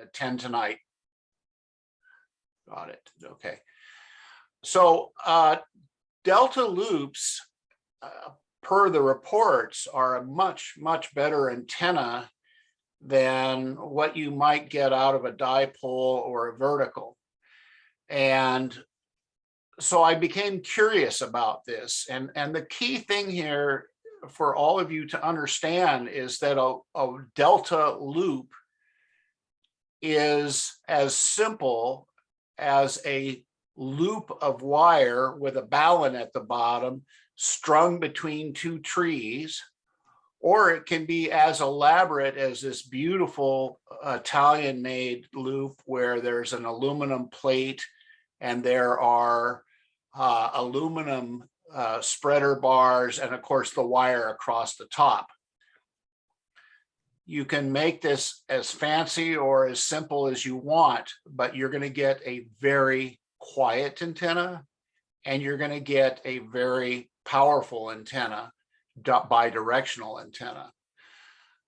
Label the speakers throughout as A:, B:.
A: attend tonight. Got it. Okay. So delta loops, per the reports, are a much, much better antenna than what you might get out of a dipole or a vertical. And so I became curious about this. And the key thing here for all of you to understand is that a delta loop is as simple as a loop of wire with a balun at the bottom strung between two trees, or it can be as elaborate as this beautiful Italian-made loop where there's an aluminum plate and there are aluminum spreader bars and of course the wire across the top. You can make this as fancy or as simple as you want, but you're going to get a very quiet antenna and you're going to get a very powerful antenna, bidirectional antenna.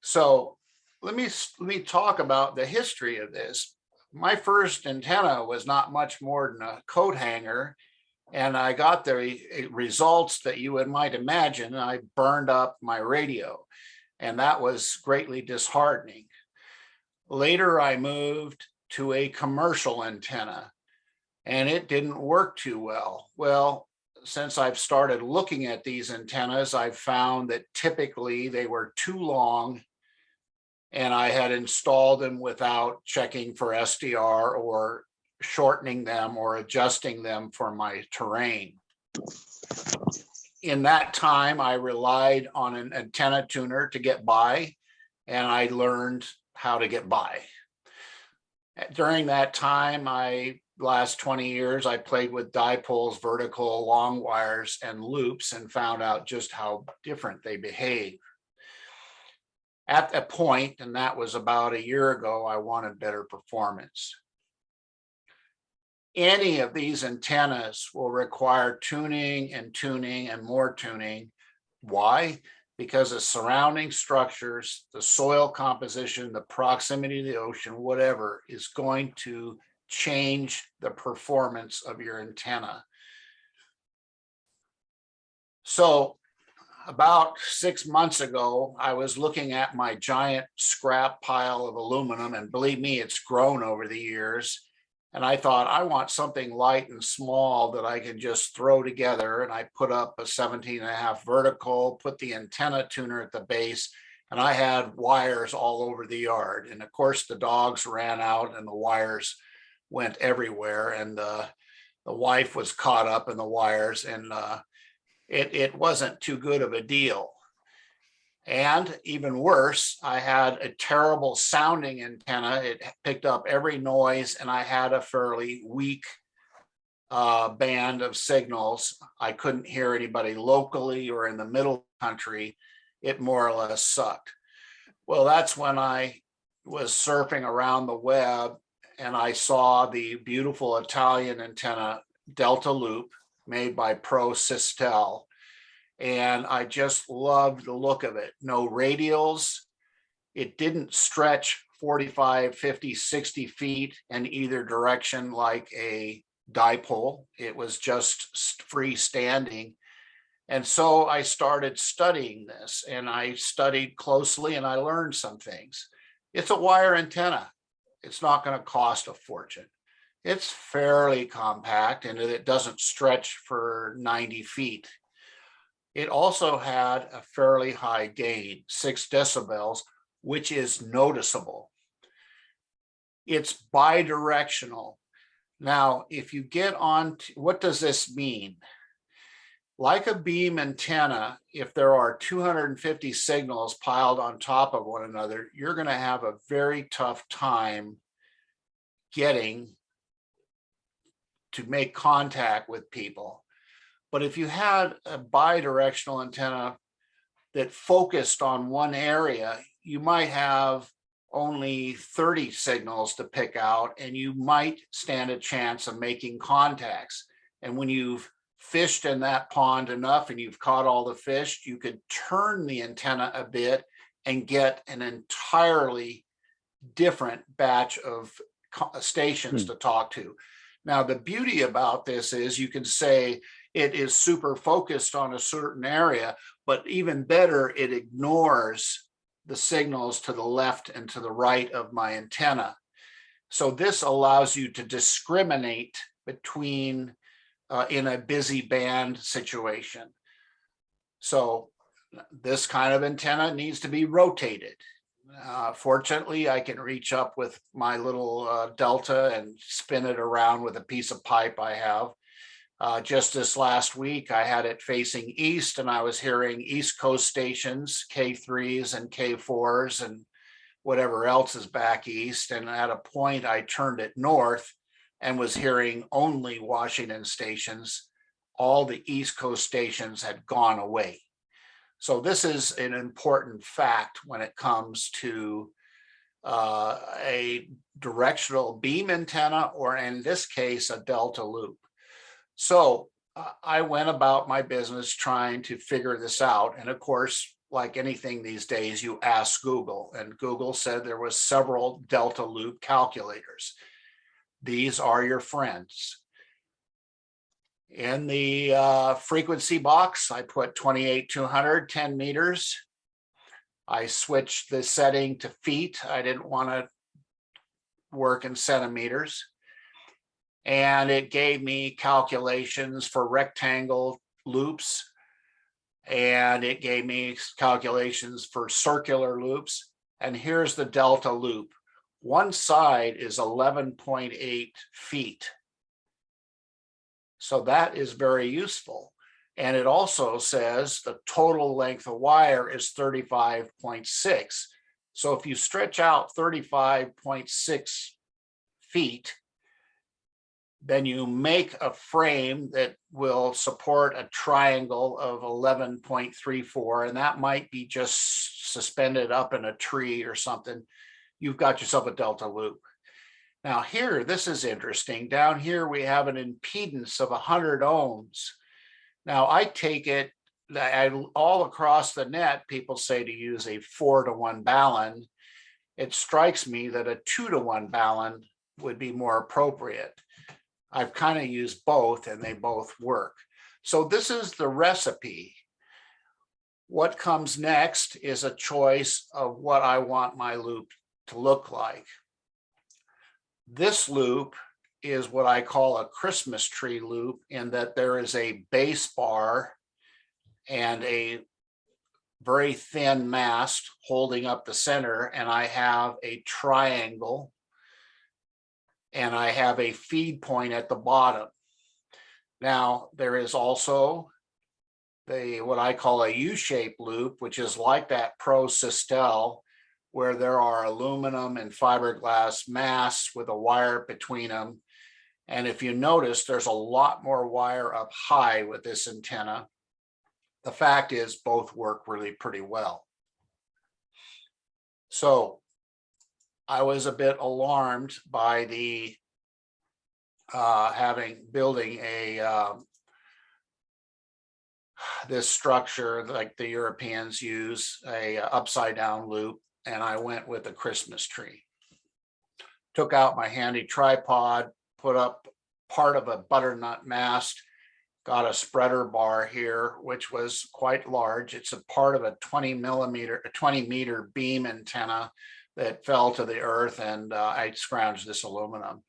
A: So let me talk about the history of this. My first antenna was not much more than a coat hanger, and I got the results that you might imagine. I burned up my radio, and that was greatly disheartening. Later, I moved to a commercial antenna, and it didn't work too well. Well, since I've started looking at these antennas, I've found that typically they were too long, and I had installed them without checking for SDR or shortening them or adjusting them for my terrain. In that time, I relied on an antenna tuner to get by, and I learned how to get by. During that time, last 20 years, I played with dipoles, vertical, long wires, and loops, and found out just how different they behave. At a point, and that was about a year ago, I wanted better performance. Any of these antennas will require tuning and more tuning. Why? Because the surrounding structures, the soil composition, the proximity to the ocean, whatever, is going to change the performance of your antenna. So about 6 months ago, I was looking at my giant scrap pile of aluminum, and believe me, it's grown over the years. And I thought, I want something light and small that I can just throw together. And I put up a 17.5 vertical, put the antenna tuner at the base, and I had wires all over the yard. And of course, the dogs ran out and the wires went everywhere. And the wife was caught up in the wires, and it wasn't too good of a deal. And even worse, I had a terrible sounding antenna. It picked up every noise, and I had a fairly weak band of signals. I couldn't hear anybody locally or in the middle country. It more or less sucked. Well, that's when I was surfing around the web, and I saw the beautiful Italian antenna Delta Loop made by Pro Sistel. And I just loved the look of it. No radials. It didn't stretch 45, 50, 60 feet in either direction like a dipole. It was just freestanding. And so I started studying this, and I studied closely, and I learned some things. It's a wire antenna. It's not going to cost a fortune. It's fairly compact, and it doesn't stretch for 90 feet. It also had a fairly high gain, 6 decibels, which is noticeable. It's bidirectional. Now, if you get on, what does this mean? Like a beam antenna, if there are 250 signals piled on top of one another, you're going to have a very tough time getting to make contact with people. But if you had a bidirectional antenna that focused on one area, you might have only 30 signals to pick out, and you might stand a chance of making contacts. And when you've fished in that pond enough and you've caught all the fish, you could turn the antenna a bit and get an entirely different batch of stations to talk to. Now, the beauty about this is you can say it is super focused on a certain area, but even better, it ignores the signals to the left and to the right of my antenna. So this allows you to discriminate between in a busy band situation. So this kind of antenna needs to be rotated. Fortunately, I can reach up with my little Delta and spin it around with a piece of pipe I have. Just this last week, I had it facing east, and I was hearing East Coast stations, K3s and K4s and whatever else is back east. And at a point, I turned it north and was hearing only Washington stations. All the East Coast stations had gone away. So this is an important fact when it comes to a directional beam antenna, or in this case, a delta loop. So I went about my business trying to figure this out. And of course, like anything these days, you ask Google, and Google said there was several delta loop calculators. These are your friends. In the frequency box, I put 28,200, 10 meters. I switched the setting to feet. I didn't want to work in centimeters. And it gave me calculations for rectangle loops. And it gave me calculations for circular loops. And here's the delta loop. One side is 11.8 feet. So that is very useful. And it also says the total length of wire is 35.6. So if you stretch out 35.6 feet, then you make a frame that will support a triangle of 11.34, and that might be just suspended up in a tree or something. You've got yourself a delta loop. Now here, this is interesting. Down here, we have an impedance of 100 ohms. Now I take it that all across the net, people say to use a 4-to-1 balun. It strikes me that a 2-to-1 balun would be more appropriate. I've kind of used both and they both work. So this is the recipe. What comes next is a choice of what I want my loop to look like. This loop is what I call a Christmas tree loop, in that there is a base bar and a very thin mast holding up the center, and I have a triangle, and I have a feed point at the bottom. Now, there is also what I call a U-shaped loop, which is like that Pro Sistel, where there are aluminum and fiberglass masts with a wire between them. And if you notice, there's a lot more wire up high with this antenna. The fact is, both work really pretty well. So I was a bit alarmed by the building this structure like the Europeans use, a upside down loop, and I went with a Christmas tree. Took out my handy tripod, put up part of a butternut mast, got a spreader bar here, which was quite large. It's a part of a 20 meter beam antenna that fell to the earth, and I scrounged this aluminum.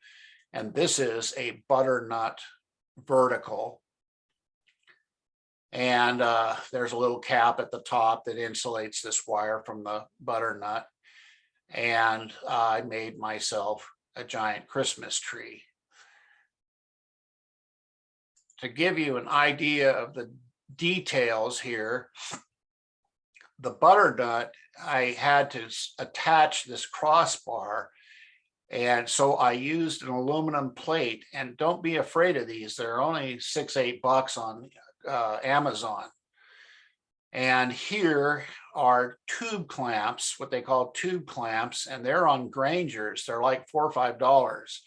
A: And this is a butternut vertical. And there's a little cap at the top that insulates this wire from the butternut. And I made myself a giant Christmas tree. To give you an idea of the details here, the butternut, I had to attach this crossbar. And so I used an aluminum plate, and don't be afraid of these. They're only $6, $8 on Amazon. And here are tube clamps, what they call tube clamps, and they're on Grangers. They're like $4 or $5.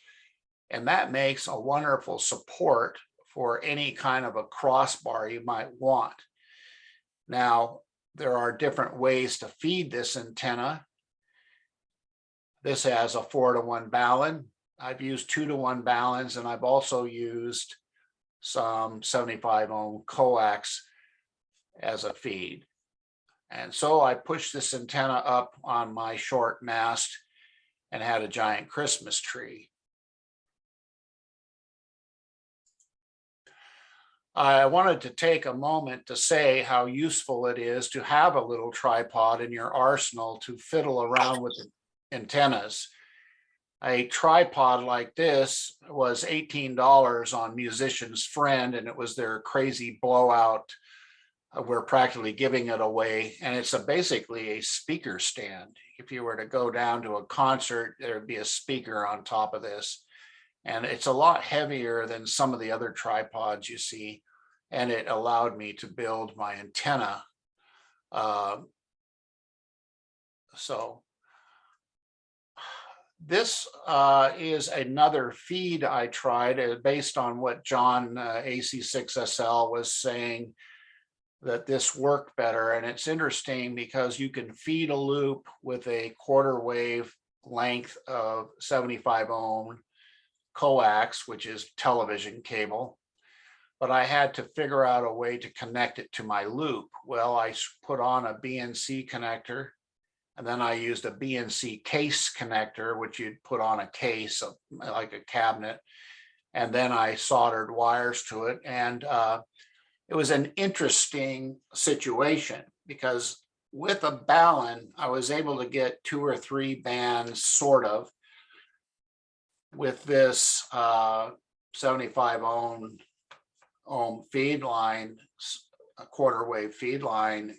A: And that makes a wonderful support for any kind of a crossbar you might want. Now, there are different ways to feed this antenna. This has a 4-to-1 balun. I've used 2-to-1 baluns, and I've also used some 75 ohm coax as a feed. And so I pushed this antenna up on my short mast and had a giant Christmas tree. I wanted to take a moment to say how useful it is to have a little tripod in your arsenal to fiddle around with the antennas. A tripod like this was $18 on Musician's Friend, and it was their crazy blowout. We're practically giving it away, and it's basically a speaker stand. If you were to go down to a concert, there'd be a speaker on top of this, and it's a lot heavier than some of the other tripods you see, and it allowed me to build my antenna. This is another feed I tried based on what John AC6SL was saying, that this worked better. And it's interesting because you can feed a loop with a quarter wave length of 75 ohm coax, which is television cable. But I had to figure out a way to connect it to my loop. Well, I put on a BNC connector, and then I used a BNC case connector, which you'd put on a case like a cabinet. And then I soldered wires to it. And it was an interesting situation because with a balun, I was able to get 2 or 3 bands sort of. With this 75 ohm feed line, a quarter wave feed line,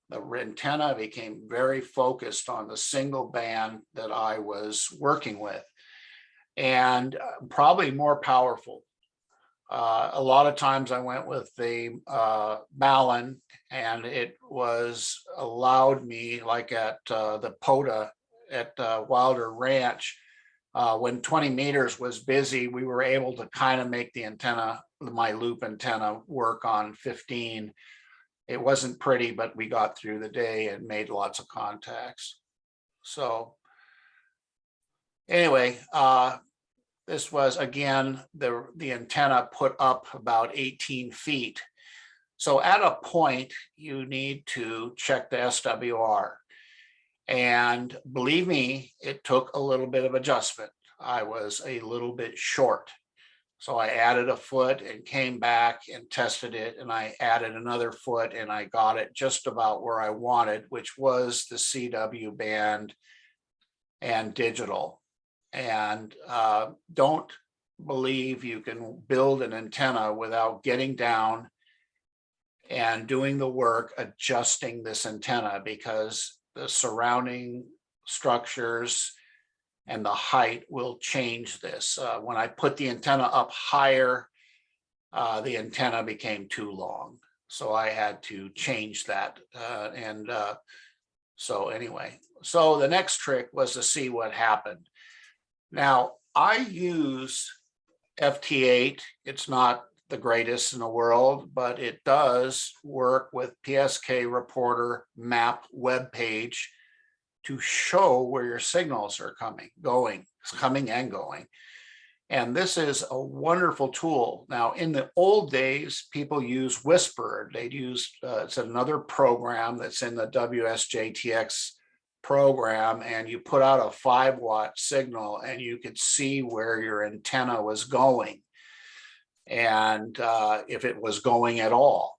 A: the antenna became very focused on the single band that I was working with, and probably more powerful. A lot of times I went with the balun, and it was allowed me, like at the POTA at Wilder Ranch, when 20 meters was busy, we were able to kind of make the antenna, my loop antenna, work on 15. It wasn't pretty, but we got through the day and made lots of contacts. So anyway, this was, again, the antenna put up about 18 feet. So at a point, you need to check the SWR. And believe me, it took a little bit of adjustment. I was a little bit short. So I added a foot and came back and tested it, and I added another foot and I got it just about where I wanted, which was the CW band and digital. And don't believe you can build an antenna without getting down and doing the work adjusting this antenna, because the surrounding structures and the height will change this. When I put the antenna up higher, the antenna became too long. So I had to change that. So anyway, so the next trick was to see what happened. Now, I use FT8. It's not the greatest in the world, but it does work with PSK Reporter map web page to show where your signals are coming and going. And this is a wonderful tool. Now, in the old days, people use Whisper. They'd use, it's another program that's in the WSJTX program, and you put out a 5-watt signal and you could see where your antenna was going, and if it was going at all.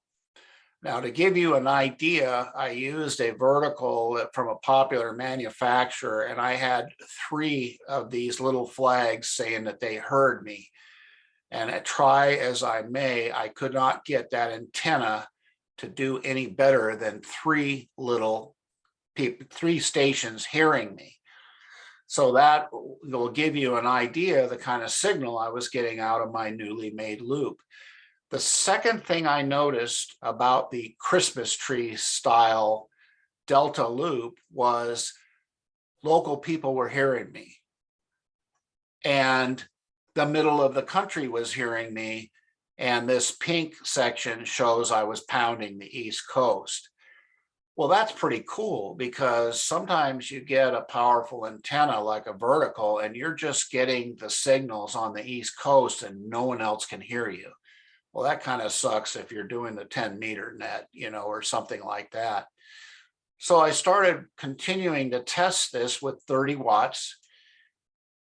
A: Now, to give you an idea, I used a vertical from a popular manufacturer, and I had 3 of these little flags saying that they heard me. And try as I may, I could not get that antenna to do any better than 3 stations hearing me. So that will give you an idea of the kind of signal I was getting out of my newly made loop. The second thing I noticed about the Christmas tree style Delta loop was local people were hearing me, and the middle of the country was hearing me, and this pink section shows I was pounding the East Coast. Well, that's pretty cool because sometimes you get a powerful antenna like a vertical and you're just getting the signals on the East Coast and no one else can hear you. Well, that kind of sucks if you're doing the 10-meter net, or something like that. So I started continuing to test this with 30 watts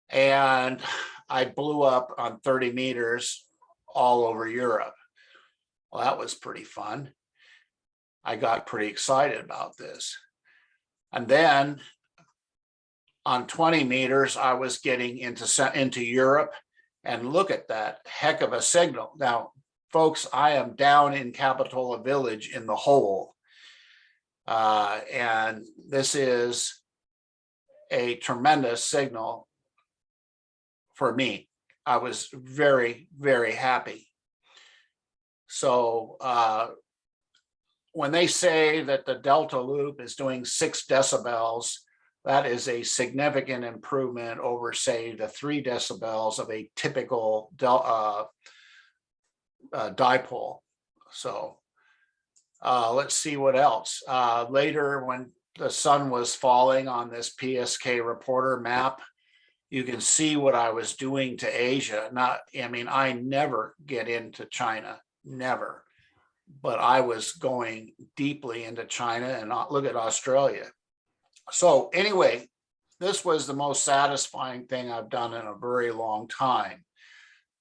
A: and I blew up on 30 meters all over Europe. Well, that was pretty fun. I got pretty excited about this. And then on 20 meters, I was getting into Europe, and look at that heck of a signal. Now, folks, I am down in Capitola Village in the hole. And this is a tremendous signal for me. I was very, very happy. So when they say that the delta loop is doing 6 decibels, that is a significant improvement over, say, the 3 decibels of a typical dipole. So let's see what else. Later, when the sun was falling on this PSK reporter map, you can see what I was doing to Asia. I never get into China, never. But I was going deeply into China, and look at Australia. So anyway, this was the most satisfying thing I've done in a very long time.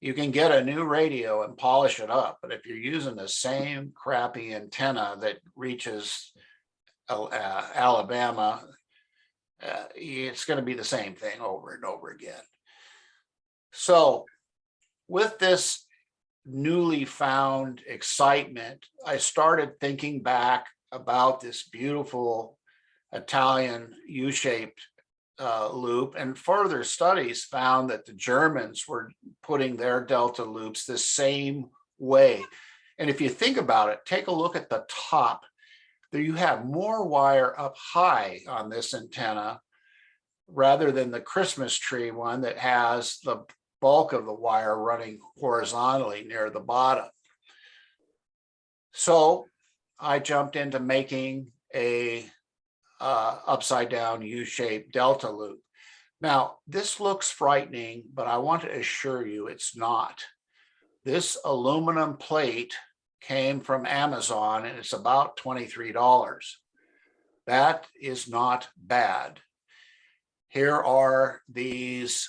A: You can get a new radio and polish it up, but if you're using the same crappy antenna that reaches Alabama, it's going to be the same thing over and over again. So with this newly found excitement, I started thinking back about this beautiful Italian U-shaped loop, and further studies found that the Germans were putting their delta loops the same way. And if you think about it, take a look at the top. There you have more wire up high on this antenna rather than the Christmas tree one that has the bulk of the wire running horizontally near the bottom. So I jumped into making a upside down U-shaped delta loop. Now, this looks frightening, but I want to assure you it's not. This aluminum plate came from Amazon and it's about $23. That is not bad. Here are these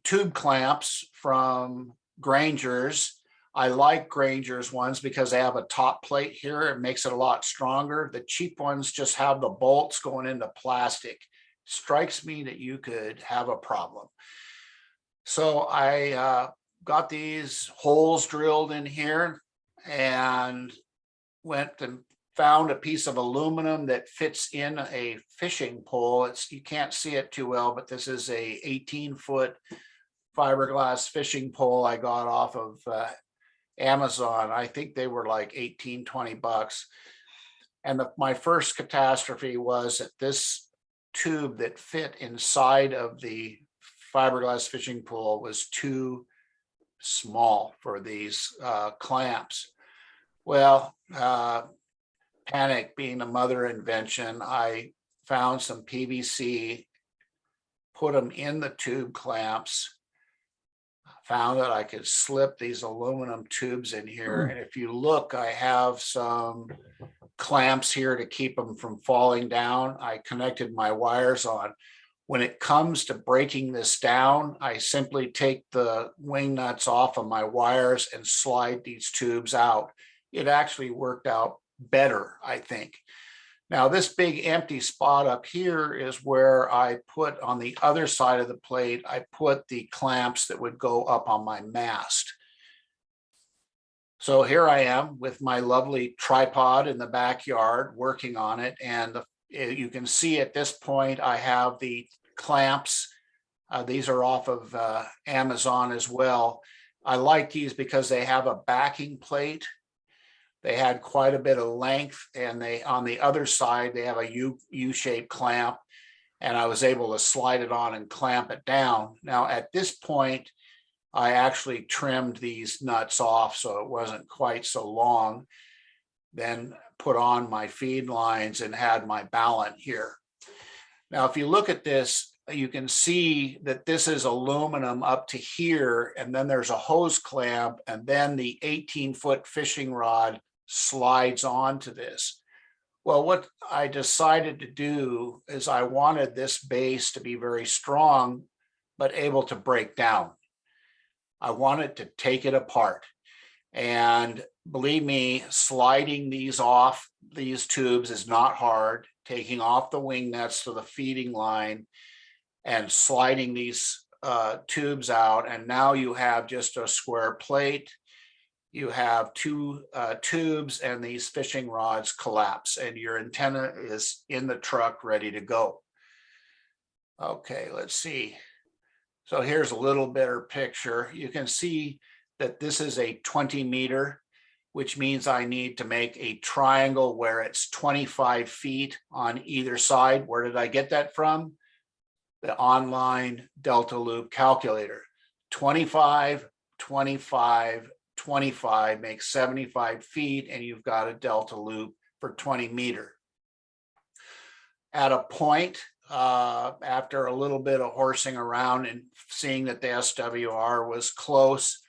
A: tube clamps from Granger's. I like Granger's ones because they have a top plate here. It makes it a lot stronger. The cheap ones just have the bolts going into plastic. Strikes me that you could have a problem. So I got these holes drilled in here and went and found a piece of aluminum that fits in a fishing pole. You can't see it too well, but this is a 18-foot fiberglass fishing pole I got off of Amazon. I think they were like 18, 20 bucks. And my first catastrophe was that this tube that fit inside of the fiberglass fishing pole was too small for these clamps. Well, panic being a mother invention, I found some PVC, put them in the tube clamps, found that I could slip these aluminum tubes in here. And if you look, I have some clamps here to keep them from falling down. I connected my wires on. When it comes to breaking this down, I simply take the wing nuts off of my wires and slide these tubes out. It actually worked out better, I think. Now, this big empty spot up here is where I put on the other side of the plate, I put the clamps that would go up on my mast. So here I am with my lovely tripod in the backyard working on it. And you can see at this point, I have the clamps. These are off of Amazon as well. I like these because they have a backing plate. They had quite a bit of length, and on the other side, they have a U-shaped clamp, and I was able to slide it on and clamp it down. Now, at this point, I actually trimmed these nuts off so it wasn't quite so long. Then put on my feed lines and had my balun here. Now, if you look at this, you can see that this is aluminum up to here, and then there's a hose clamp, and then the 18-foot fishing rod slides onto this. Well, what I decided to do is I wanted this base to be very strong, but able to break down. I wanted to take it apart. And believe me, sliding these off these tubes is not hard. Taking off the wing nuts to the feeding line and sliding these tubes out, and now you have just a square plate. You have two tubes, and these fishing rods collapse, and your antenna is in the truck ready to go. Okay, let's see. So here's a little better picture. You can see that this is a 20 meter, which means I need to make a triangle where it's 25 feet on either side. Where did I get that from? The online Delta Loop calculator. 25, 25, 25 makes 75 feet, and you've got a Delta Loop for 20 meter. At a point, after a little bit of horsing around and seeing that the SWR was close,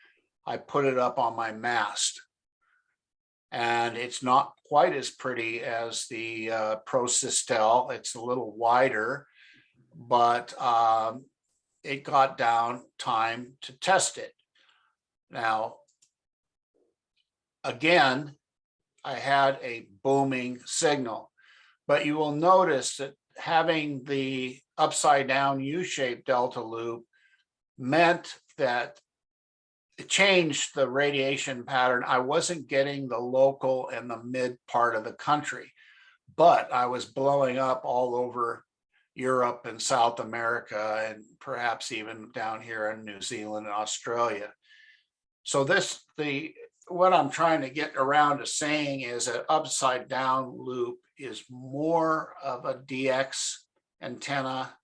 A: I put it up on my mast. And it's not quite as pretty as the Pro Sistel. It's a little wider, but it got down time to test it. Now, again, I had a booming signal, but you will notice that having the upside down U-shaped Delta Loop meant that it changed the radiation pattern. I wasn't getting the local and the mid part of the country, but I was blowing up all over Europe and South America, and perhaps even down here in New Zealand and Australia. So what I'm trying to get around to saying is that upside down loop is more of a DX antenna,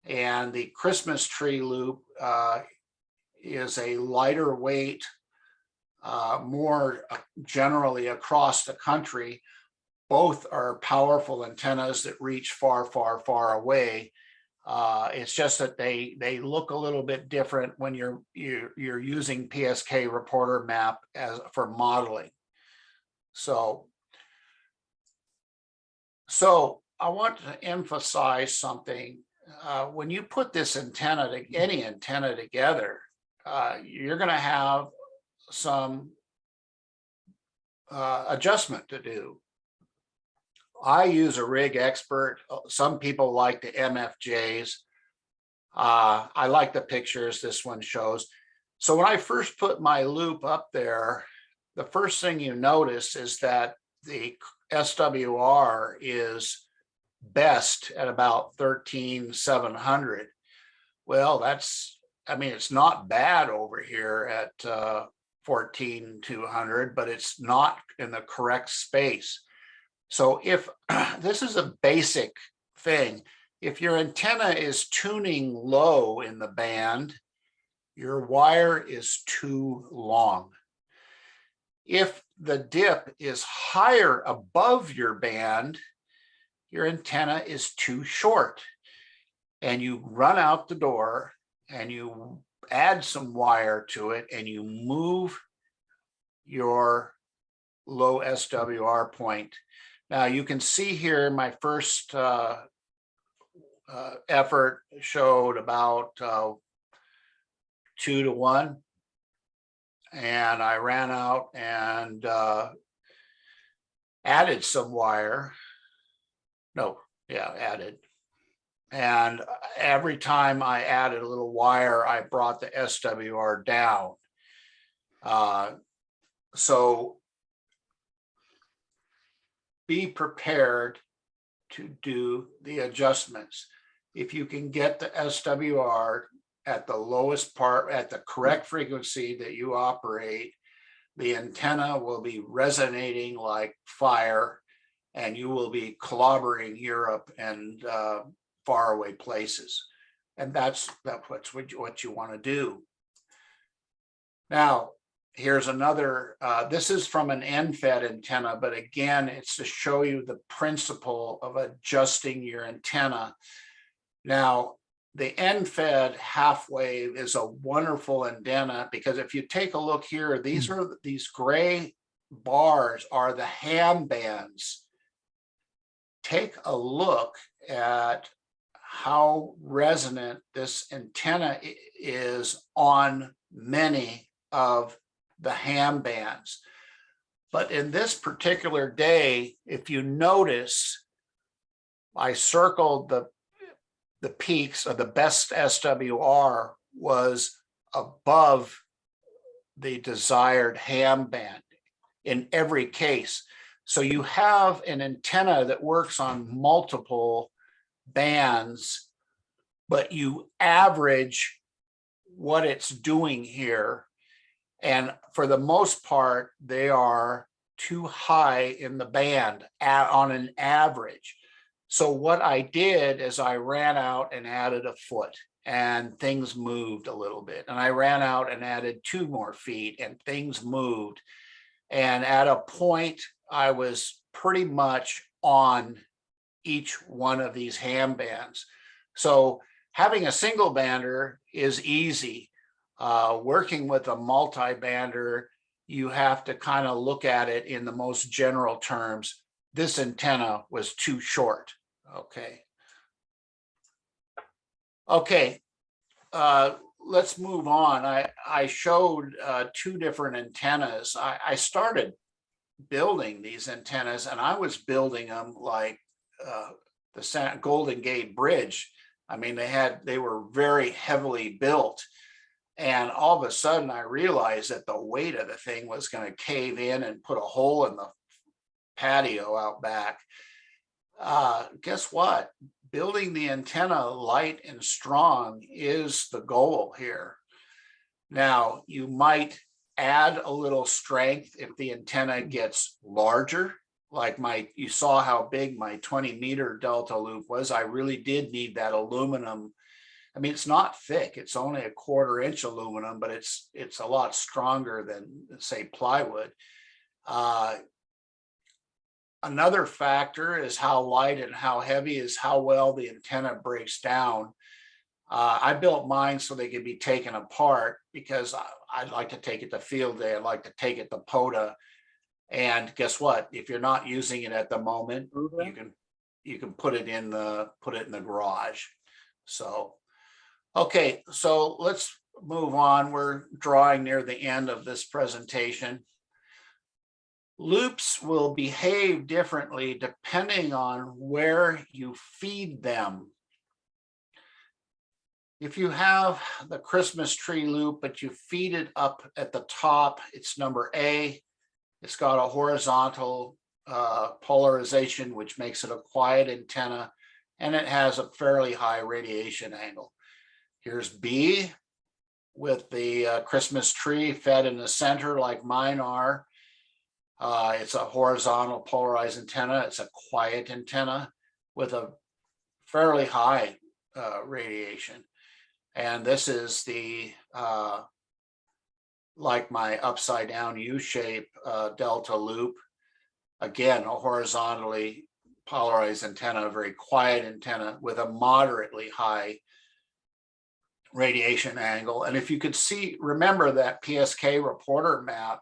A: and the Christmas tree loop is a lighter weight, more generally across the country. Both are powerful antennas that reach far, far, far away. It's just that they look a little bit different when you're using PSK reporter map for modeling. So I want to emphasize something. When you put this antenna, any antenna together, you're going to have some adjustment to do. I use a rig expert. Some people like the MFJs. I like the pictures this one shows. So when I first put my loop up there, the first thing you notice is that the SWR is best at about 13,700. Well, it's not bad over here at 14,200, but it's not in the correct space. So if this is a basic thing, if your antenna is tuning low in the band, your wire is too long. If the dip is higher above your band, your antenna is too short, and you run out the door and you add some wire to it and you move your low SWR point. Now you can see here my first effort showed about 2 to 1, and I ran out and added some wire. Added. And every time I added a little wire, I brought the SWR down. So be prepared to do the adjustments. If you can get the SWR at the lowest part, at the correct frequency that you operate, the antenna will be resonating like fire, and you will be clobbering Europe and faraway places. And that's what you want to do. Now, here's another, this is from an end-fed antenna, but again, it's to show you the principle of adjusting your antenna. Now, the end-fed half wave is a wonderful antenna because if you take a look here, these gray bars are the ham bands. Take a look at how resonant this antenna is on many of the ham bands. But in this particular day, if you notice, I circled the peaks of the best SWR was above the desired ham band in every case. So you have an antenna that works on multiple bands, but you average what it's doing here. And for the most part, they are too high in the band on an average. So what I did is I ran out and added a foot and things moved a little bit. And I ran out and added 2 more feet and things moved. And at a point, I was pretty much on each one of these ham bands. So having a single bander is easy. Working with a multi-bander, you have to kind of look at it in the most general terms. This antenna was too short. Okay, let's move on. I showed 2 different antennas. I started building these antennas and I was building them like the Golden Gate Bridge. I mean, they were very heavily built. And all of a sudden I realized that the weight of the thing was going to cave in and put a hole in the patio out back. Guess what? Building the antenna light and strong is the goal here. Now, you might add a little strength if the antenna gets larger. Like you saw how big my 20-meter delta loop was. I really did need that aluminum. I mean, it's not thick. It's only a 1/4 inch aluminum, but it's a lot stronger than, say, plywood. Another factor is how light and how heavy is how well the antenna breaks down. I built mine so they could be taken apart because I'd like to take it to field day. I'd like to take it to POTA. And guess what? If you're not using it at the moment, you can put it in the garage. So, okay, so let's move on. We're drawing near the end of this presentation. Loops will behave differently depending on where you feed them. If you have the Christmas tree loop, but you feed it up at the top, it's number A. It's got a horizontal polarization, which makes it a quiet antenna, and it has a fairly high radiation angle. Here's B with the Christmas tree fed in the center like mine are. It's a horizontal polarized antenna. It's a quiet antenna with a fairly high radiation. And this is the, like my upside down U-shape delta loop. Again, a horizontally polarized antenna, a very quiet antenna with a moderately high radiation angle. And if you could see, remember that PSK reporter map,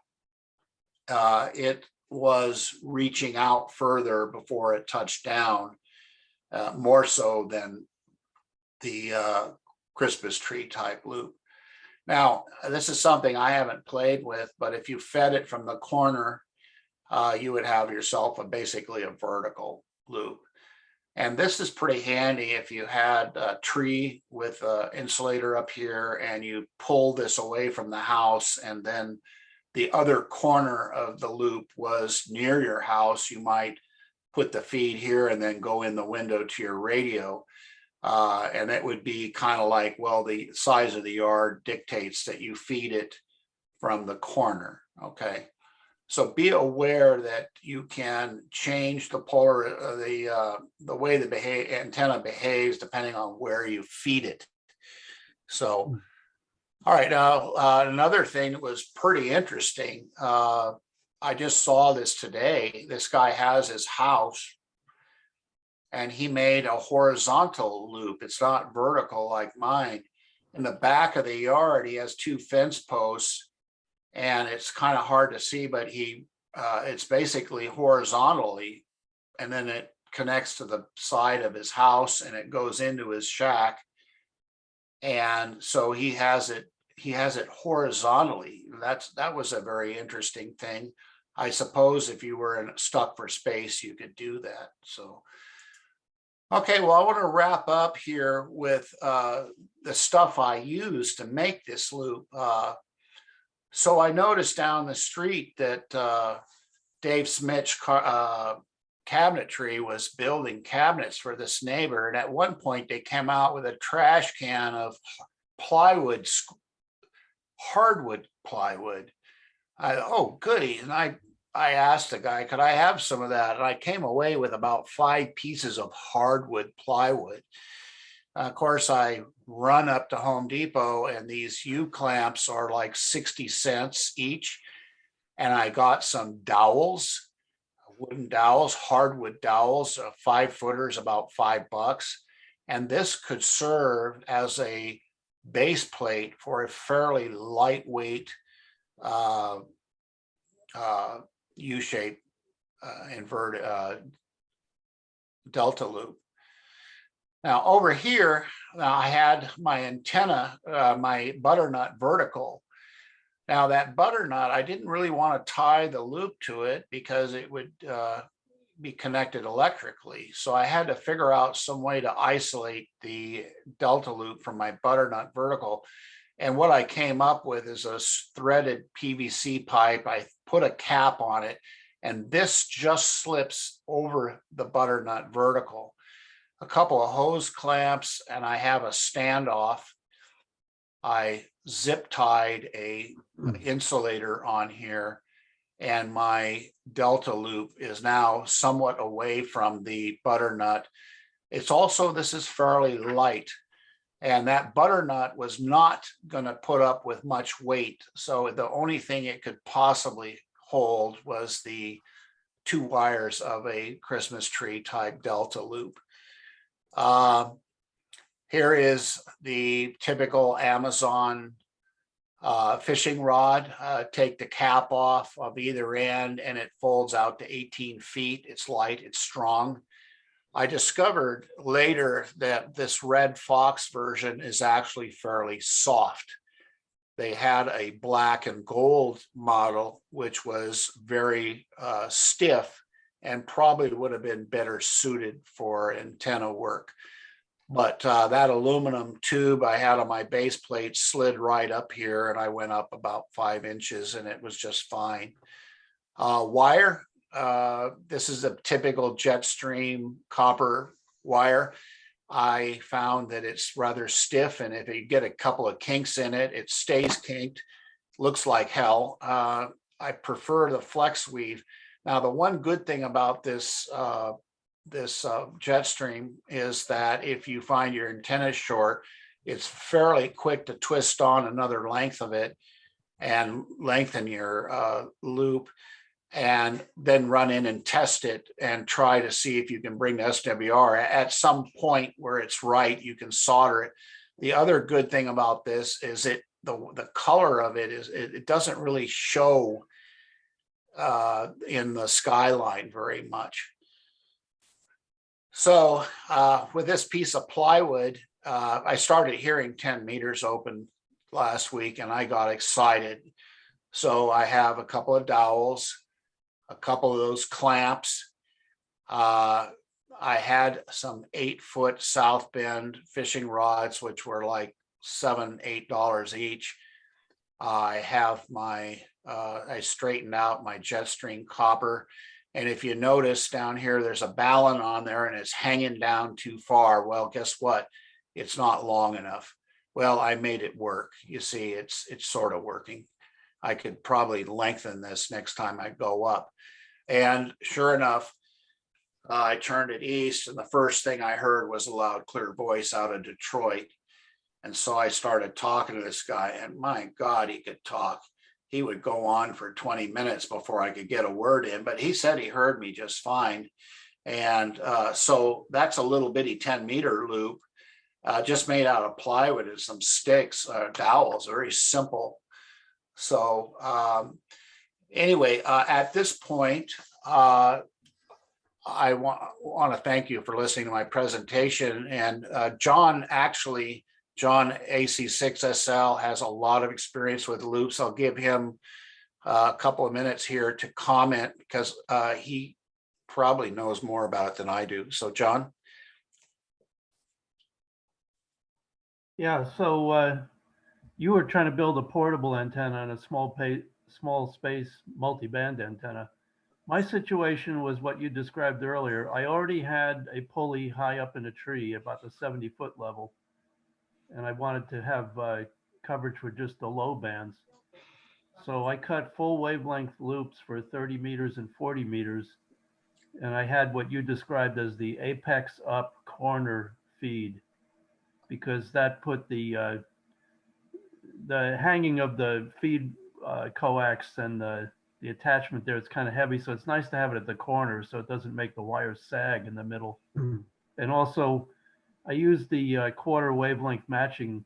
A: it was reaching out further before it touched down, more so than the Christmas tree type loop. Now, this is something I haven't played with, but if you fed it from the corner, you would have yourself basically a vertical loop. And this is pretty handy if you had a tree with an insulator up here and you pull this away from the house and then the other corner of the loop was near your house. You might put the feed here and then go in the window to your radio. And it would be kind of like, well, the size of the yard dictates that you feed it from the corner. Okay. So be aware that you can change the way the antenna behaves depending on where you feed it. So All right, now another thing that was pretty interesting. I just saw this today. This guy has his house and he made a horizontal loop. It's not vertical like mine. In the back of the yard, he has two fence posts, and it's kind of hard to see, but it's basically horizontally, and then it connects to the side of his house and it goes into his shack. And so he has it horizontally. That was a very interesting thing. I suppose if you were stuck for space, you could do that. So, okay, well, I want to wrap up here with the stuff I used to make this loop. So I noticed down the street that Dave Smith's cabinetry was building cabinets for this neighbor. And at one point they came out with a trash can of plywood, hardwood plywood. Oh, goody. And I asked the guy, could I have some of that? And I came away with about 5 pieces of hardwood plywood. Of course, I run up to Home Depot and these U-clamps are like 60 cents each. And I got some dowels, wooden dowels, hardwood dowels, 5-footers, about $5. And this could serve as a base plate for a fairly lightweight U-shape inverted delta loop. Now over here, I had my antenna, my butternut vertical. Now that butternut, I didn't really want to tie the loop to it because it would be connected electrically. So I had to figure out some way to isolate the delta loop from my butternut vertical. And what I came up with is a threaded PVC pipe. I put a cap on it, and this just slips over the butternut vertical. A couple of hose clamps, and I have a standoff. I zip tied a insulator on here, and my delta loop is now somewhat away from the butternut. It's also, this is fairly light, and that butternut was not going to put up with much weight. So the only thing it could possibly hold was the 2 wires of a Christmas tree type delta loop. Here is the typical Amazon fishing rod. Take the cap off of either end and it folds out to 18 feet. It's light, it's strong. I discovered later that this Red Fox version is actually fairly soft. They had a black and gold model, which was very stiff and probably would have been better suited for antenna work. But that aluminum tube I had on my base plate slid right up here, and I went up about 5 inches and it was just fine. Wire, this is a typical Jetstream copper wire. I found that it's rather stiff, and if you get a couple of kinks in it, it stays kinked. Looks like hell. I prefer the flex weave. Now, the one good thing about this Jetstream is that if you find your antenna short, it's fairly quick to twist on another length of it and lengthen your loop, and then run in and test it and try to see if you can bring the SWR. At some point where it's right, you can solder it. The other good thing about this is the color of it is it doesn't really show in the skyline very much. So with this piece of plywood, I started hearing 10 meters open last week and I got excited. So I have a couple of dowels, a couple of those clamps. I had some 8-foot South Bend fishing rods, which were like $7-8 each. I have my, I straightened out my Jetstream copper. And if you notice down here, there's a ballon on there and it's hanging down too far. Well, guess what? It's not long enough. Well, I made it work. You see, it's sort of working. I could probably lengthen this next time I go up. And sure enough, I turned it east, and the first thing I heard was a loud, clear voice out of Detroit. And so I started talking to this guy, and my God, he could talk. He would go on for 20 minutes before I could get a word in, but he said he heard me just fine. And so that's a little bitty 10-meter loop, just made out of plywood and some sticks, dowels, very simple. So anyway, at this point, I want to thank you for listening to my presentation. And John AC6SL has a lot of experience with loops. I'll give him a couple of minutes here to comment because he probably knows more about it than I do. So John.
B: Yeah, so you were trying to build a portable antenna and a small space multi-band antenna. My situation was what you described earlier. I already had a pulley high up in a tree about the 70-foot level, and I wanted to have coverage for just the low bands. So I cut full wavelength loops for 30 meters and 40 meters, and I had what you described as the apex up corner feed, because that put the hanging of the feed coax and the attachment there, it's kind of heavy. So it's nice to have it at the corner so it doesn't make the wires sag in the middle. And also I used the quarter wavelength matching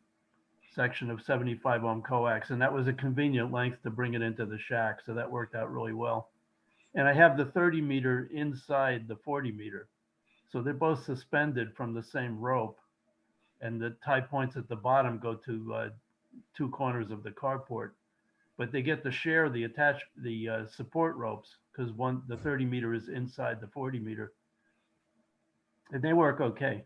B: section of 75 ohm coax, and that was a convenient length to bring it into the shack. So that worked out really well. And I have the 30 meter inside the 40 meter. So they're both suspended from the same rope, and the tie points at the bottom go to two corners of the carport, but they get to share the support ropes because the 30 meter is inside the 40 meter, and they work okay.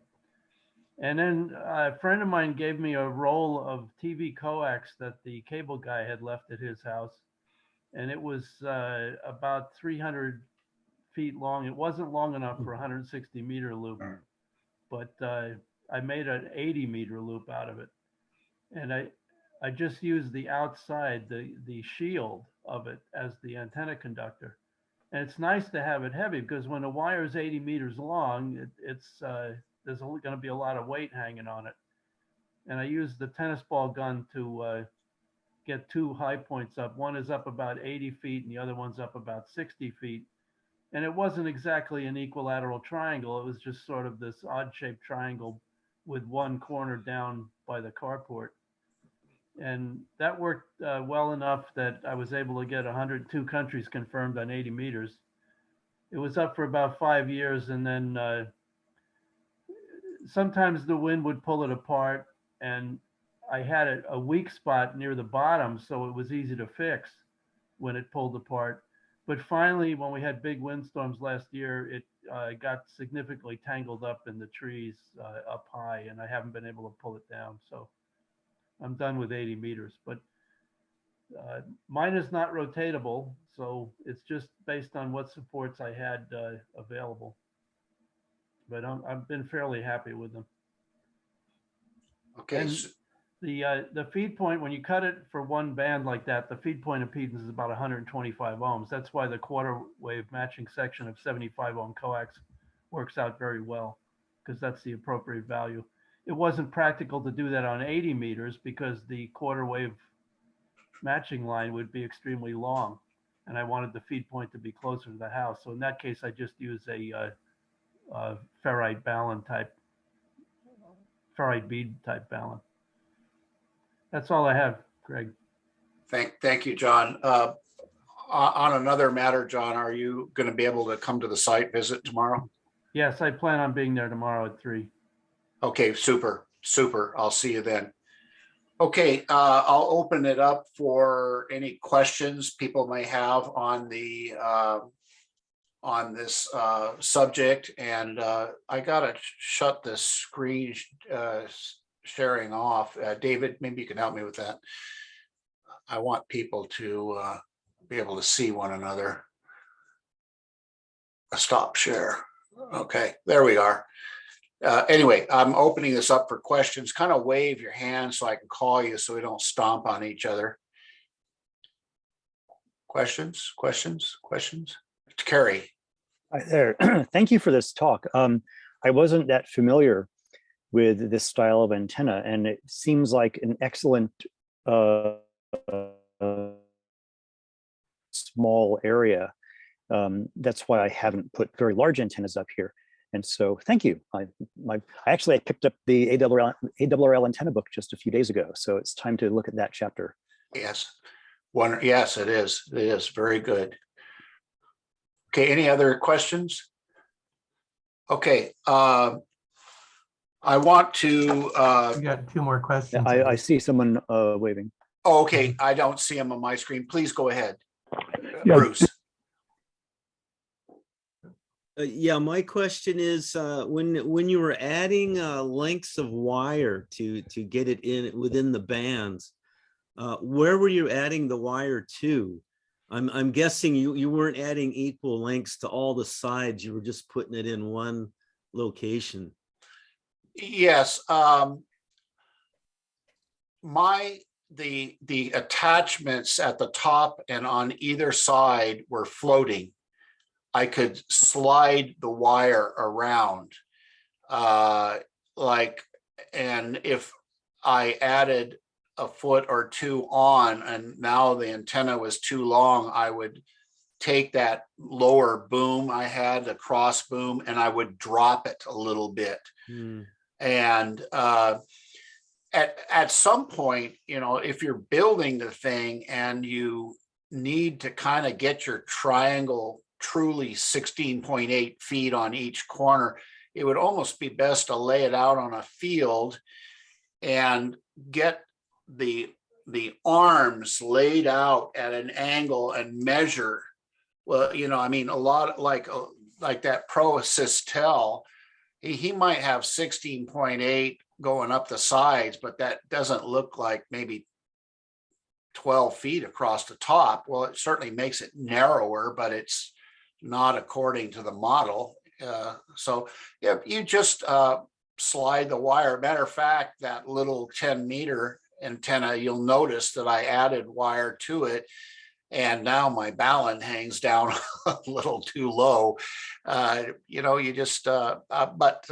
B: And then a friend of mine gave me a roll of TV coax that the cable guy had left at his house, and it was about 300 feet long. It wasn't long enough for a 160 meter loop, but I made an 80 meter loop out of it. And I just used the outside, the shield of it as the antenna conductor. And it's nice to have it heavy because when a wire is 80 meters long, there's going to be a lot of weight hanging on it. And I used the tennis ball gun to get two high points up. One is up about 80 feet and the other one's up about 60 feet. And it wasn't exactly an equilateral triangle. It was just sort of this odd shaped triangle with one corner down by the carport. And that worked well enough that I was able to get 102 countries confirmed on 80 meters. It was up for about 5 years, and then sometimes the wind would pull it apart, and I had a weak spot near the bottom, so it was easy to fix when it pulled apart. But finally, when we had big windstorms last year, it got significantly tangled up in the trees up high, and I haven't been able to pull it down. So I'm done with 80 meters, but mine is not rotatable. So it's just based on what supports I had available. But I've been fairly happy with them.
A: Okay.
B: And the feed point, when you cut it for one band like that, the feed point impedance is about 125 ohms. That's why the quarter wave matching section of 75 ohm coax works out very well, because that's the appropriate value. It wasn't practical to do that on 80 meters because the quarter wave matching line would be extremely long, and I wanted the feed point to be closer to the house. So in that case, I just use a ferrite balun type, ferrite bead type balun. That's all I have, Greg.
A: Thank you, John. On another matter, John, are you going to be able to come to the site visit tomorrow?
B: Yes, I plan on being there tomorrow at 3.
A: Okay, super. I'll see you then. Okay, I'll open it up for any questions people may have on the on this subject, and I gotta shut this screen sharing off. David, maybe you can help me with that. I want people to be able to see one another. Stop share. Okay, there we are. Anyway, I'm opening this up for questions. Kind of wave your hand so I can call you so we don't stomp on each other. Questions? Carrie.
C: Hi there. Thank you for this talk. I wasn't that familiar with this style of antenna, and it seems like an excellent uh, small area. That's why I haven't put very large antennas up here. And so thank you. I picked up the ARRL antenna book just a few days ago. So it's time to look at that chapter.
A: Yes. Yes, it is. It is very good. Okay, any other questions? Okay, I want to,
D: We got 2 more questions.
C: I see someone waving.
A: oh, okay, I don't see them on my screen. Please go ahead.
E: Yeah.
A: Bruce.
E: Yeah, my question is, when you were adding lengths of wire to get it in within the bands, where were you adding the wire to? I'm guessing you weren't adding equal lengths to all the sides. You were just putting it in one location.
A: Yes, the attachments at the top and on either side were floating. I could slide the wire around, and if I added a foot or 2 on, and now the antenna was too long, I would take that lower boom I had, the cross boom, and I would drop it a little bit. And at some point, you know, if you're building the thing and you need to kind of get your triangle truly 16.8 feet on each corner, it would almost be best to lay it out on a field and get the arms laid out at an angle and measure. Well, you know, I mean, a lot like that Pro Assistel, he might have 16.8 going up the sides, but that doesn't look like maybe 12 feet across the top. Well, it certainly makes it narrower, but it's not according to the model. So yeah, you just slide the wire. Matter of fact, that little 10-meter antenna, you'll notice that I added wire to it, and now my balun hangs down a little too low. You know, you just but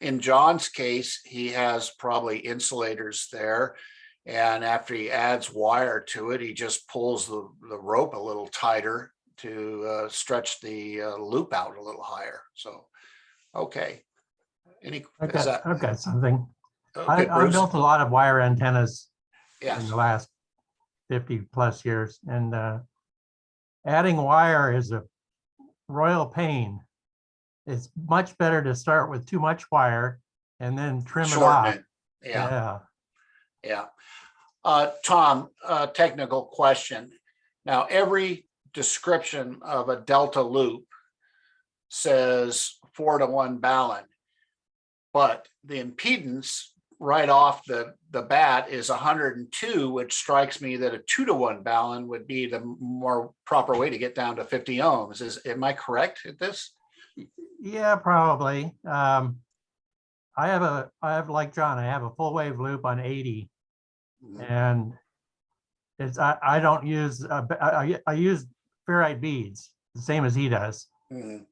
A: in John's case, he has probably insulators there, and after he adds wire to it, he just pulls the rope a little tighter to stretch the loop out a little higher. So okay,
D: I've got something.
A: Okay,
D: I built a lot of wire antennas
A: yes.
D: in the last 50 plus years, and adding wire is a royal pain. It's much better to start with too much wire and then trim it off.
A: Yeah. Tom, technical question. Now, every description of a delta loop says 4-to-1 balun, but the impedance right off the bat is 102, which strikes me that a 2-to-1 balun would be the more proper way to get down to 50 ohms. Am I correct at this?
D: Yeah, probably. I have like John, I have a full wave loop on 80, and it's I don't use I use ferrite beads the same as he does,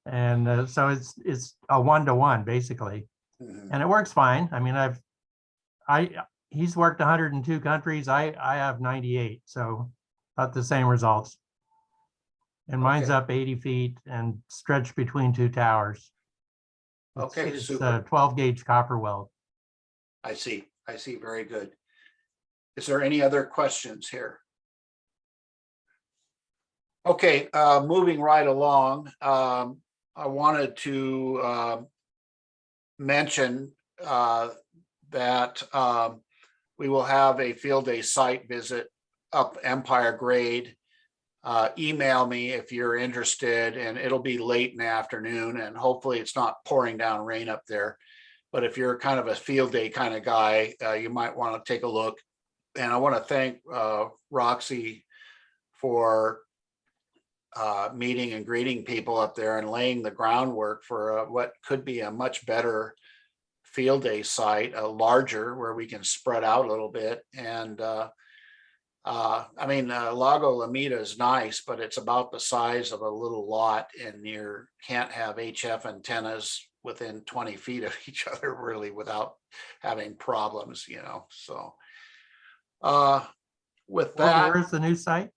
D: and so it's a 1-to-1 basically, and it works fine. I mean, he's worked 102 countries. I have 98, so about the same results. And mine's up 80 feet and stretched between 2 towers. It's a 12 gauge copper weld.
A: I see. Very good. Is there any other questions here? Okay, moving right along. I wanted to mention that we will have a field day site visit up Empire Grade. Email me if you're interested, and it'll be late in the afternoon, and hopefully it's not pouring down rain up there. But if you're kind of a field day kind of guy, you might want to take a look. And I want to thank Roxy for meeting and greeting people up there and laying the groundwork for what could be a much better field day site, a larger, where we can spread out a little bit. And I mean, Lago Lamita is nice, but it's about the size of a little lot, and you can't have HF antennas within 20 feet of each other really without having problems, so. With that,
D: Where's the new site?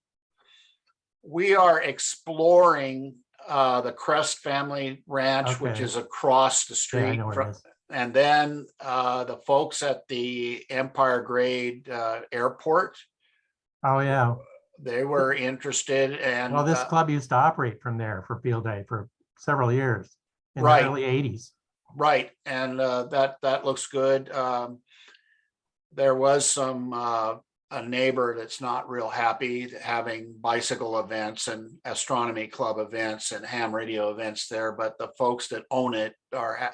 A: we are exploring the Crest Family Ranch, which
D: Okay.
A: is across the
D: Yeah, I
A: street
D: know where
A: from,
D: it is.
A: and then the folks at the Empire Grade Airport,
D: Oh, yeah.
A: they were interested, and
D: Well, this club used to operate from there for field day for several years in the
A: Right.
D: early 80s.
A: right, and that looks good. There was a neighbor that's not real happy having bicycle events and astronomy club events and ham radio events there, but the folks that own it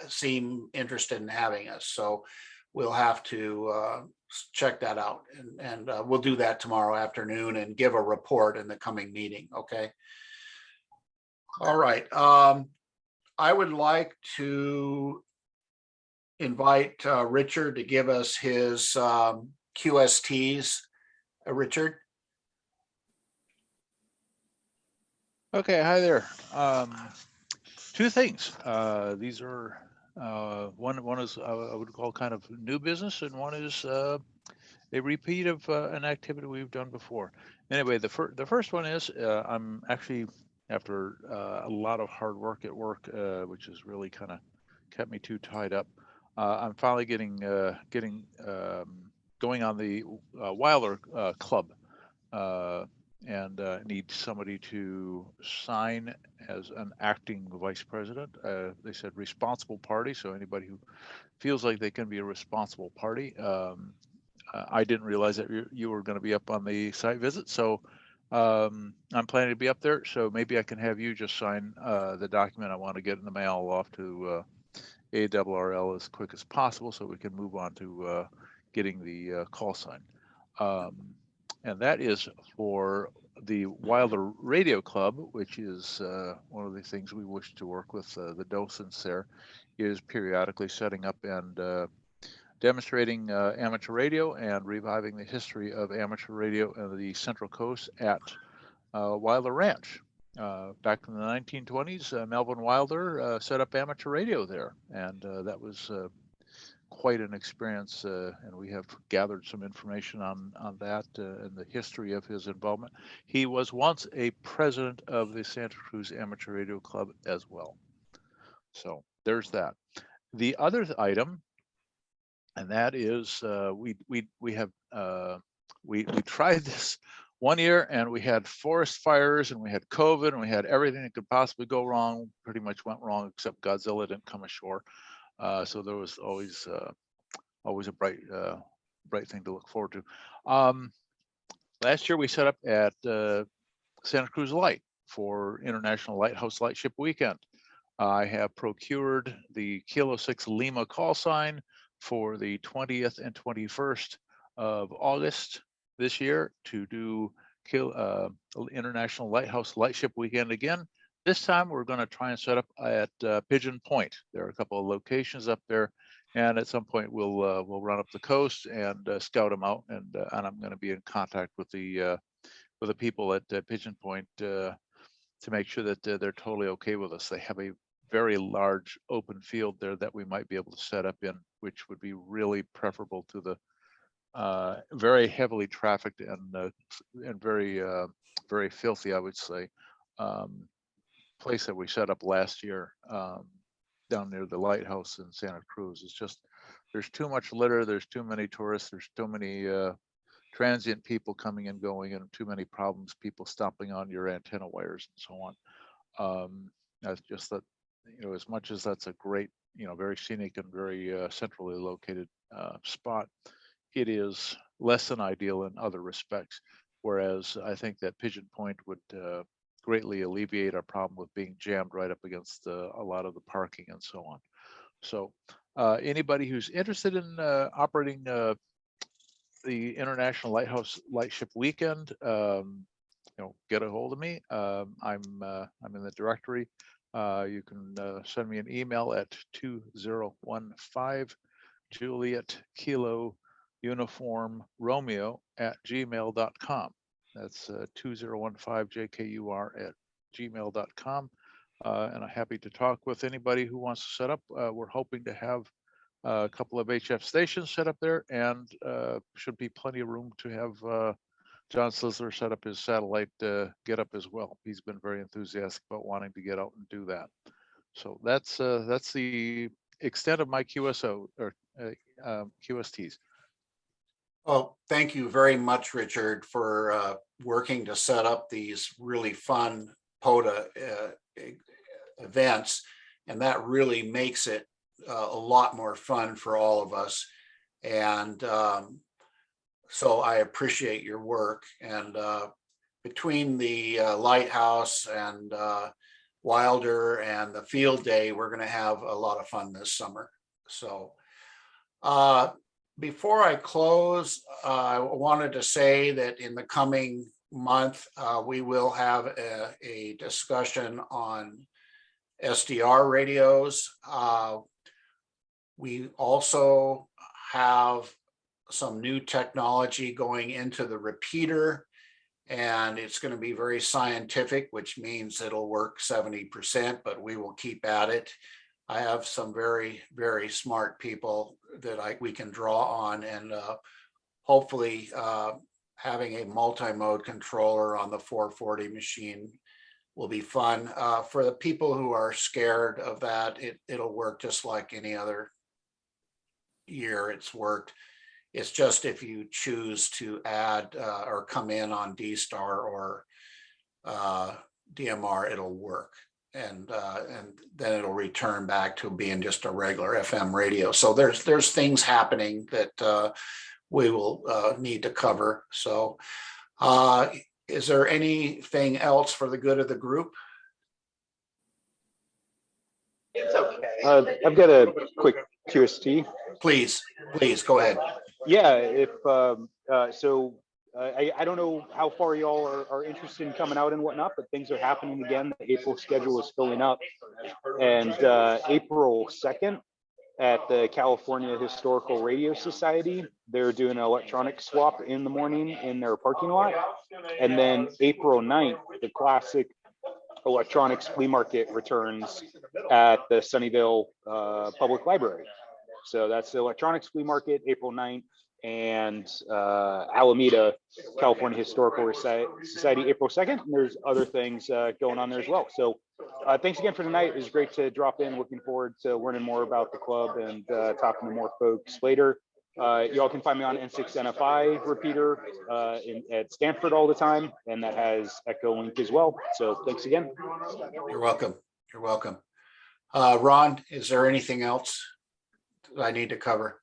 A: seem interested in having us. So we'll have to check that out, and we'll do that tomorrow afternoon and give a report in the coming meeting. Okay. All right. I would like to invite Richard to give us his QSTs. Richard?
F: Okay, hi there. Two things. These are one is I would call kind of new business, and one is a repeat of an activity we've done before. Anyway, the first one is I'm actually, after a lot of hard work at work, which has really kind of kept me too tied up. I'm finally getting going on the Wilder Club. And need somebody to sign as an acting vice president. They said responsible party, so anybody who feels like they can be a responsible party. I didn't realize that you were going to be up on the site visit, so I'm planning to be up there. So maybe I can have you just sign the document I want to get in the mail off to ARRL as quick as possible, so we can move on to getting the call sign. And that is for the Wilder Radio Club, which is one of the things we wish to work with the docents there, is periodically setting up and demonstrating amateur radio and reviving the history of amateur radio in the Central Coast at Wilder Ranch. Back in the 1920s, Melvin Wilder set up amateur radio there, and that was quite an experience, and we have gathered some information on that and the history of his involvement. He was once a president of the Santa Cruz Amateur Radio Club as well. So there's that. The other item, and that is we tried this one year, and we had forest fires, and we had COVID, and we had everything that could possibly go wrong. Pretty much went wrong, except Godzilla didn't come ashore. So there was always a bright thing to look forward to. Last year we set up at Santa Cruz Light for International Lighthouse Lightship Weekend. I have procured the Kilo 6 Lima call sign for the 20th and 21st of August this year to do International Lighthouse Lightship Weekend again. This time we're going to try and set up at Pigeon Point. There are a couple of locations up there, and at some point we'll run up the coast and scout them out. And I'm going to be in contact with the people at Pigeon Point to make sure that they're totally okay with us. They have a very large open field there that we might be able to set up in, which would be really preferable to the very heavily trafficked and very filthy, I would say, place that we set up last year down near the lighthouse in Santa Cruz. It's just, there's too much litter, there's too many tourists, there's too many transient people coming and going, and too many problems, people stomping on your antenna wires and so on. That's just that, as much as that's a great, very scenic and very centrally located spot, it is less than ideal in other respects. Whereas I think that Pigeon Point would greatly alleviate our problem with being jammed right up against a lot of the parking and so on. So anybody who's interested in operating the International Lighthouse Lightship Weekend, get a hold of me. I'm in the directory. You can send me an email at 2015 Juliet Kilo Uniform Romeo @gmail.com. That's 2015 JKUR @gmail.com. And I'm happy to talk with anybody who wants to set up. We're hoping to have a couple of HF stations set up there, and should be plenty of room to have John Slisler set up his satellite get up as well. He's been very enthusiastic about wanting to get out and do that. So that's the extent of my QSO or QSTs.
A: Well, thank you very much, Richard, for working to set up these really fun POTA events. And that really makes it a lot more fun for all of us. And so I appreciate your work. And between the Lighthouse and Wilder and the field day, we're going to have a lot of fun this summer. So before I close, I wanted to say that in the coming month, we will have a discussion on SDR radios. We also have some new technology going into the repeater, and it's going to be very scientific, which means it'll work 70%, but we will keep at it. I have some very, very smart people that we can draw on, and hopefully having a multi-mode controller on the 440 machine will be fun. For the people who are scared of that, it'll work just like any other year it's worked. It's just if you choose to add or come in on D-Star or DMR, it'll work. And then it'll return back to being just a regular FM radio. So there's things happening that we will need to cover. So is there anything else for the good of the group?
G: It's okay. I've got a quick QST.
A: Please go ahead.
G: Yeah, if so, I don't know how far y'all are interested in coming out and whatnot, but things are happening again. The April schedule is filling up, and April 2nd at the California Historical Radio Society, they're doing an electronic swap in the morning in their parking lot, and then April 9th, the classic electronics flea market returns at the Sunnyvale Public Library. So that's the electronics flea market, April 9th, and Alameda, California Historical Society, April 2nd. And there's other things going on there as well. So thanks again for tonight. It was great to drop in. Looking forward to learning more about the club and talking to more folks later. Y'all can find me on N6NFI repeater at Stanford all the time, and that has Echo Link as well. So thanks again.
A: You're welcome. You're welcome. Ron, is there anything else that I need to cover?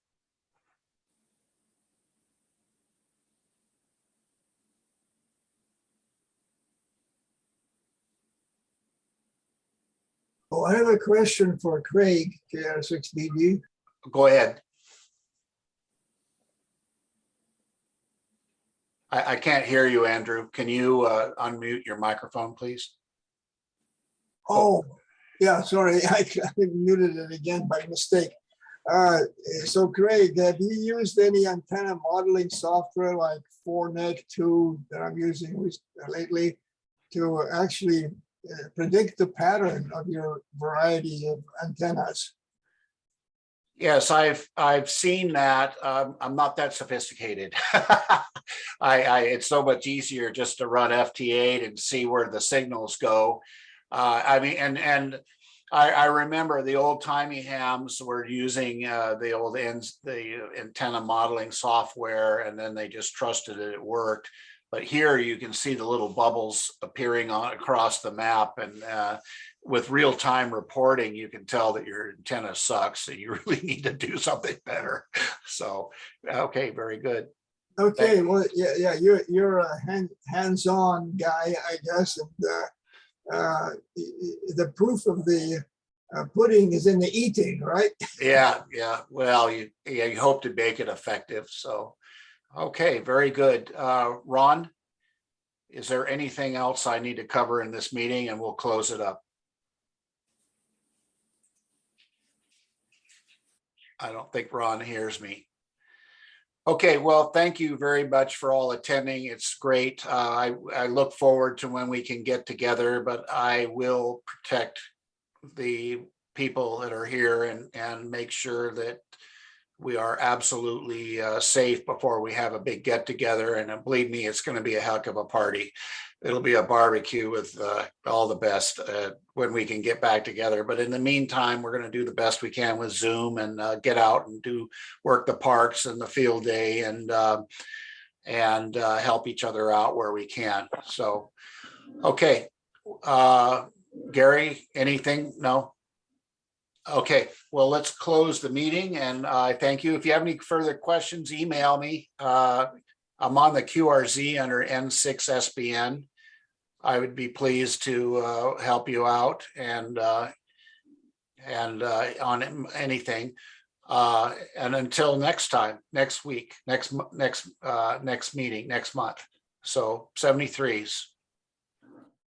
H: Oh, I have a question for Craig, KR6BD.
A: Go ahead. I can't hear you, Andrew. Can you unmute your microphone, please?
H: Oh, yeah, sorry, I muted it again by mistake. So Craig, have you used any antenna modeling software like 4NEC2 that I'm using lately to actually predict the pattern of your variety of antennas?
A: Yes, I've seen that. I'm not that sophisticated. It's so much easier just to run FT8 and see where the signals go. I mean, and I remember the old timey hams were using the old the antenna modeling software, and then they just trusted that it worked. But here you can see the little bubbles appearing across the map, and with real-time reporting, you can tell that your antenna sucks, and you really need to do something better. So, okay, very good.
H: Okay, well, yeah, you're a hands-on guy, I guess, and the proof of the pudding is in the eating, right?
A: Yeah. Well, you hope to make it effective. So, okay, very good. Ron, is there anything else I need to cover in this meeting, and we'll close it up? I don't think Ron hears me. Okay, well, thank you very much for all attending. It's great. I look forward to when we can get together, but I will protect the people that are here and make sure that we are absolutely safe before we have a big get together. And believe me, it's going to be a heck of a party. It'll be a barbecue with all the best when we can get back together. But in the meantime, we're going to do the best we can with Zoom and get out and work the parks and the field day and help each other out where we can. So, okay. Gary, anything? No? Okay, well, let's close the meeting and I thank you. If you have any further questions, email me. I'm on the QRZ under N6SBN. I would be pleased to help you out and on anything. And until next time, next week, next meeting, next month. So 73s.